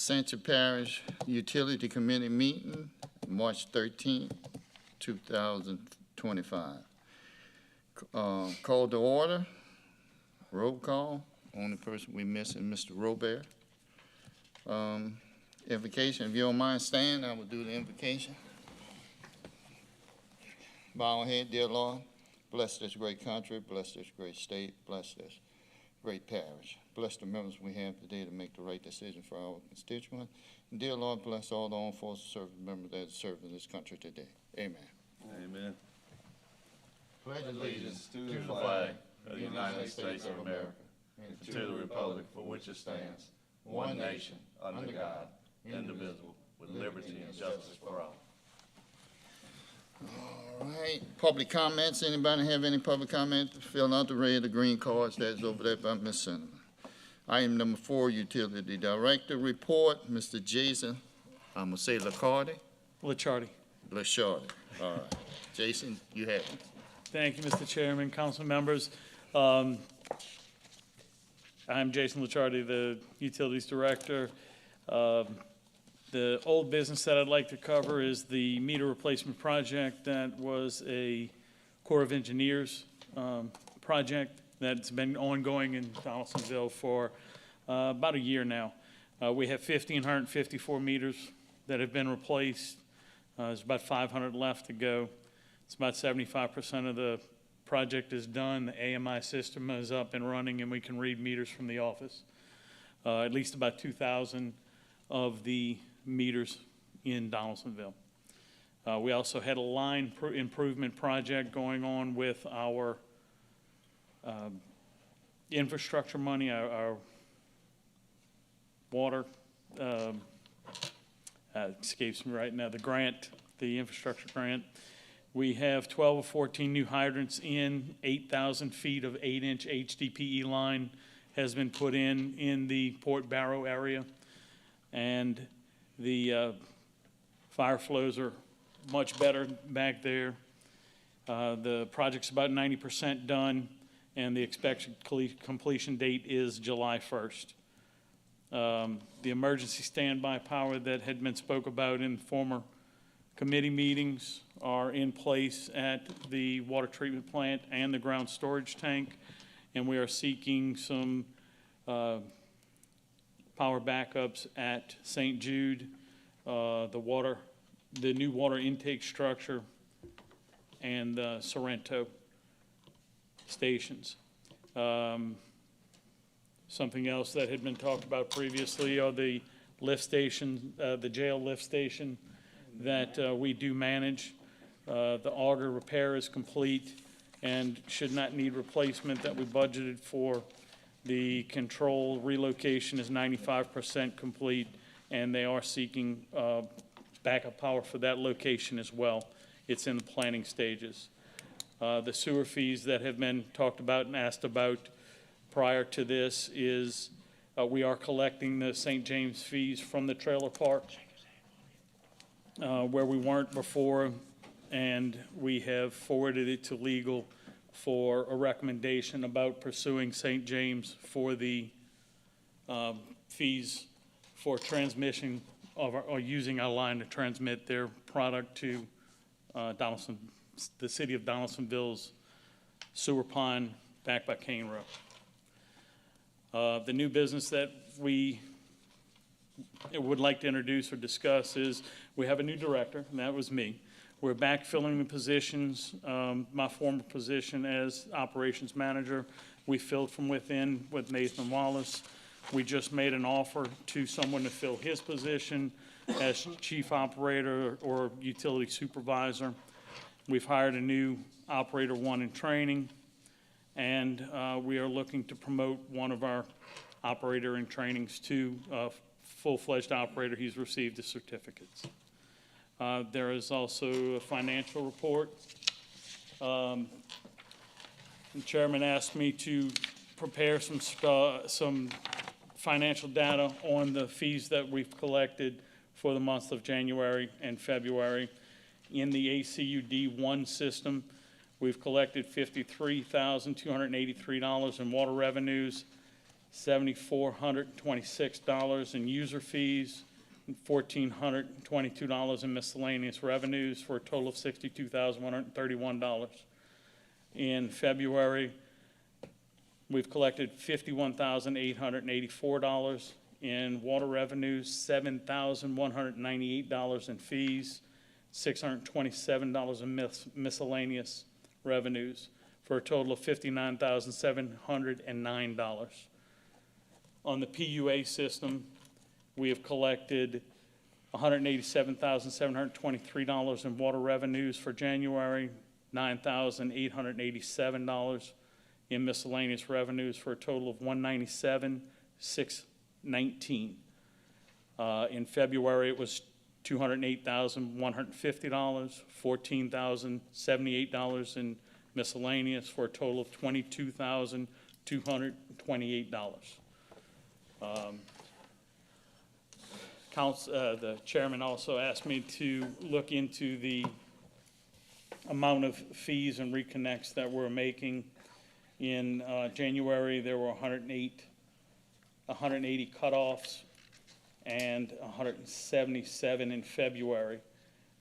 Ascension Parish Utility Committee meeting, March 13th, 2025. Call to order, roll call. Only person we missing, Mr. Robert. Invocation, if you don't mind stand, I will do the invocation. Bow our head, dear Lord. Bless this great country, bless this great state, bless this great parish. Bless the members we have today to make the right decision for our constituents. And dear Lord, bless all the armed forces service members that serve in this country today. Amen. Amen. Pledge Allegiance to the flag of the United States of America and to the republic for which it stands, one nation, under God, indivisible, with liberty and justice for all. All right, public comments. Anybody have any public comments? Fill out the red or green cards that's over there by Ms. Cinnamon. Item number 4, Utility Director Report. Mr. Jason, I'm going to say Licciardi. Licciardi. All right. Jason, you have it. Thank you, Mr. Chairman, council members. I'm Jason Licciardi, the Utilities Director. The old business that I'd like to cover is the meter replacement project that was a Corps of Engineers project that's been ongoing in Donaldsonville for about a year now. We have 1,554 meters that have been replaced. There's about 500 left to go. It's about 75% of the project is done. The AMI system is up and running, and we can read meters from the office. At least about 2,000 of the meters in Donaldsonville. We also had a line improvement project going on with our infrastructure money, our water, escapes me right now, the grant, the infrastructure grant. We have 12 or 14 new hydrants in, 8,000 feet of 8-inch HDPE line has been put in the Port Barrow area. And the fire flows are much better back there. The project's about 90% done, and the expected completion date is July 1st. The emergency standby power that had been spoke about in former committee meetings are in place at the water treatment plant and the ground storage tank, and we are seeking some power backups at St. Jude, the new water intake structure, and the Sorrento stations. Something else that had been talked about previously are the lift station, the jail lift station that we do manage. The auger repair is complete and should not need replacement that we budgeted for. The control relocation is 95% complete, and they are seeking backup power for that location as well. It's in the planning stages. The sewer fees that have been talked about and asked about prior to this is we are collecting the St. James fees from the trailer park where we weren't before, and we have forwarded it to legal for a recommendation about pursuing St. James for the fees for transmission of or using our line to transmit their product to the city of Donaldsonville's sewer pond back by Kane Road. The new business that we would like to introduce or discuss is we have a new director, and that was me. We're backfilling the positions. My former position as operations manager, we filled from within with Nathan Wallace. We just made an offer to someone to fill his position as chief operator or utility supervisor. We've hired a new operator 1 in training, and we are looking to promote one of our operator in trainings to full-fledged operator. He's received the certificates. There is also a financial report. The chairman asked me to prepare some financial data on the fees that we've collected for the months of January and February. In the ACUD1 system, we've collected $53,283 in water revenues $7,426 in user fees, and $1,422 in miscellaneous revenues, for a total of $62,131. In February, we've collected $51,884 in water revenues, $7,198 in fees, $627 in miscellaneous revenues, for a total of $59,709. On the PUA system, we have collected $187,723 in water revenues for January, $9,887 in miscellaneous revenues, for a total of $197,619. In February, it was $208,150, $14,078 in miscellaneous, for a total of $22,228. The chairman also asked me to look into the amount of fees and reconnects that we're making. In January, there were 180 cutoffs, and 177 in February.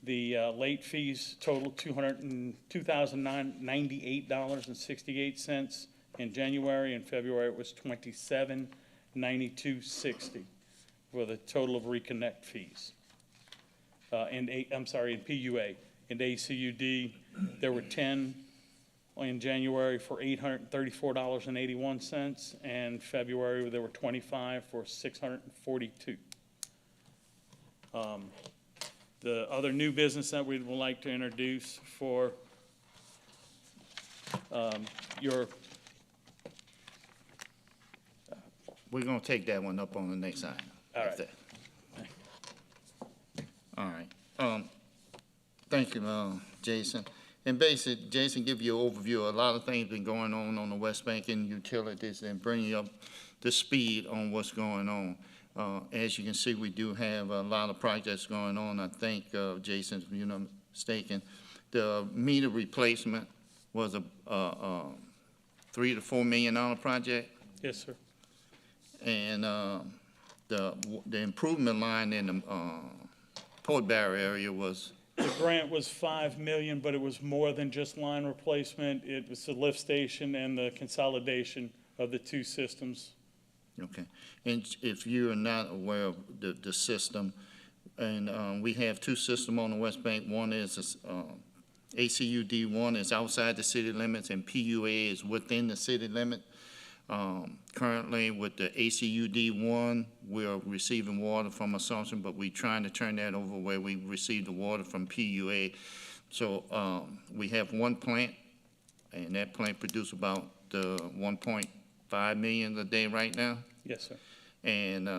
The late fees totaled $2,098.68 in January. In February, it was $27.9260 for the total of reconnect fees. In PUA. In ACUD, there were 10 in January for $834.81, and February there were 25 for $642. The other new business that we would like to introduce for We're gonna take that one up on the next item. All right. All right. Thank you, Jason. And basically, Jason give you an overview. A lot of things been going on the West Bank and utilities, and bring you up to speed on what's going on. As you can see, we do have a lot of projects going on. I think, Jason, if you're not mistaken, the meter replacement was a $3 to $4 million project. Yes, sir. And the improvement line in the Port Barre area was, The grant was $5 million, but it was more than just line replacement. It was the lift station and the consolidation of the two systems. okay. And if you're not aware of the system, and we have two systems on the West Bank. One is ACUD, one is outside the city limits, and PUA is within the city limit. Currently with the ACUD one, we're receiving water from Assumption, but we're trying to turn that over where we receive the water from PUA. So, we have one plant, and that plant produces about 1.5 million a day right now. Yes, sir. And,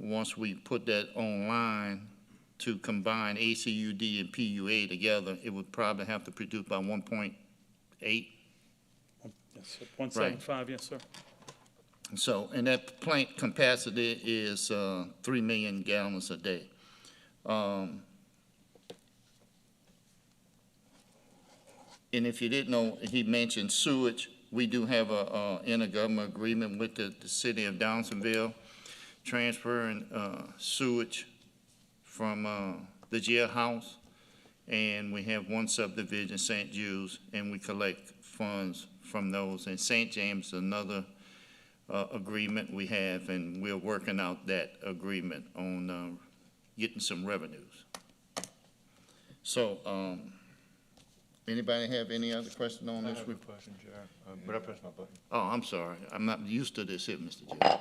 once we put that online to combine ACUD and PUA together, it would probably have to produce about 1.8. Yes, sir. 175, yes, sir. So, and that plant capacity is 3 million gallons a day. And if you didn't know, he mentioned sewage. We do have a intergovernmental agreement with the city of Downsonville, transferring sewage from the jailhouse. And we have one subdivision, St. Jude's, and we collect funds from those. And St. James is another agreement we have, and we're working out that agreement on getting some revenues. So, anybody have any other question on I this? have a question, Chair, but I pressed my button. Oh, I'm sorry. I'm not used to this here, Mr. Joe.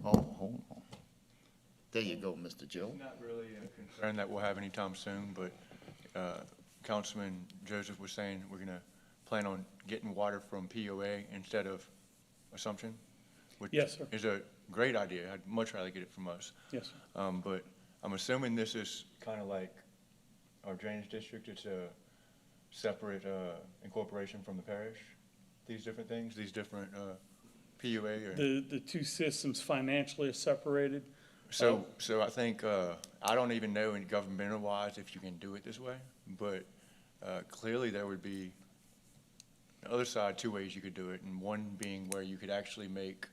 Oh, hold on. There you go, Mr. Joe. Not really a concern that we'll have anytime soon, but Councilman Joseph was saying we're going to plan on getting water from POA instead of Assumption, which Yes, sir. is a great idea. I'd much rather get it from us. Yes, sir. But I'm assuming this is kind of like our drainage district. It's a separate incorporation from the parish, these different things, these different PUA or? The two systems financially are separated. So I think, I don't even know in governmental wise if you can do it this way, but clearly there would be the other side, two ways you could do it, and one being where you could actually make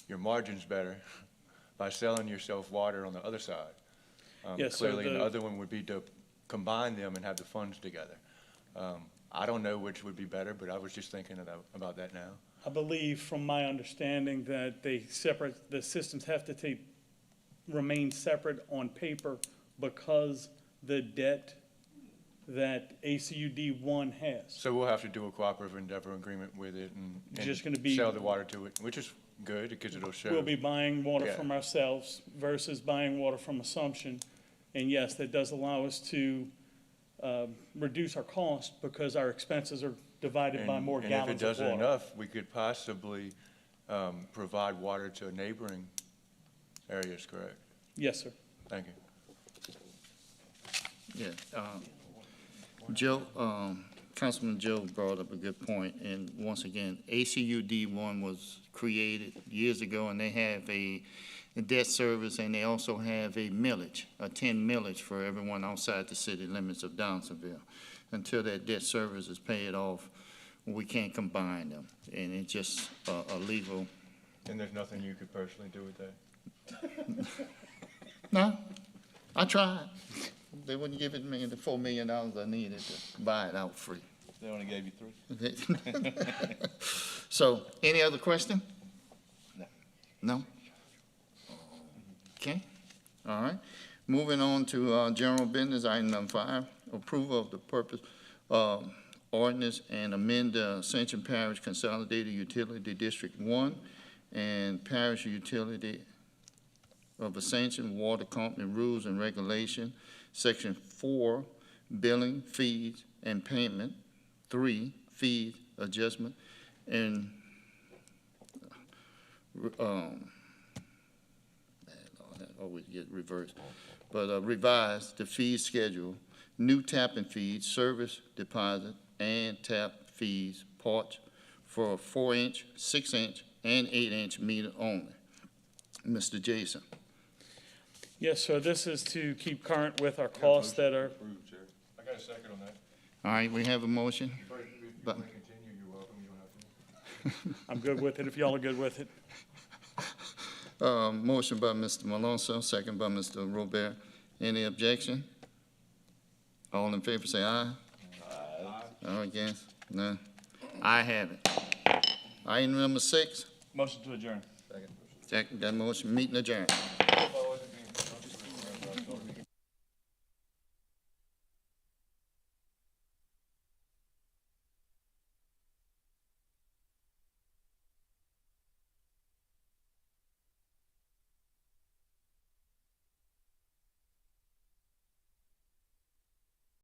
your margin's better by selling yourself water on the other side. Yes, so Clearly, the- the other one would be to combine them and have the funds together. I don't know which would be better, but I was just thinking about that now. I believe, from my understanding, that the systems have to remain separate on paper because the debt that ACUD one has. So we'll have to do a cooperative endeavor agreement with it and Just gonna be- sell the water to it, which is good because it'll show. We'll be buying water Yeah. from ourselves versus buying water from Assumption. And yes, that does allow us to reduce our cost because our expenses are divided by more And gallons if it of does it water. enough, we could possibly provide water to neighboring areas, correct? Yes, sir. Thank you. Yeah, Joe, Councilman Joe brought up a good point, and once again, ACUD one was created years ago, and they have a debt service, and they also have a millage, a 10 millage for everyone outside the city limits of Donaldsonville. Until that debt service is paid off, we can't combine them, and it's just a legal. And there's nothing you could personally do with that? No, I tried. They wouldn't give it me the $4 million I needed to buy it out free. They only gave you 3. So, any other question? No? Okay, all right. Moving on to general business, item number 5, approval of the purpose ordinance and amend the Ascension Parish Consolidated Utility District 1 and Parish Utility of Ascension Water Company Rules and Regulation, Section 4, Billing, Fees, and Payment, 3, Fees, Adjustment, and I always get reversed, but revise the fee schedule, new tapping fees, service deposit, and tap fees, parts for 4-inch, 6-inch, and 8-inch meter only. Mr. Jason. Yes, sir. This is to keep current with our costs that are, I got a second on that. All right, we have a motion. If you But- want to continue, you're welcome, you don't have to. I'm good with it if y'all are good with it. Motion by Mr. Malonzo, second by Mr. Robert. Any objection? All in favor, say aye. Aye. All against? None. I have it. Item number 6, Motion to adjourn. second, that motion, meeting adjourned.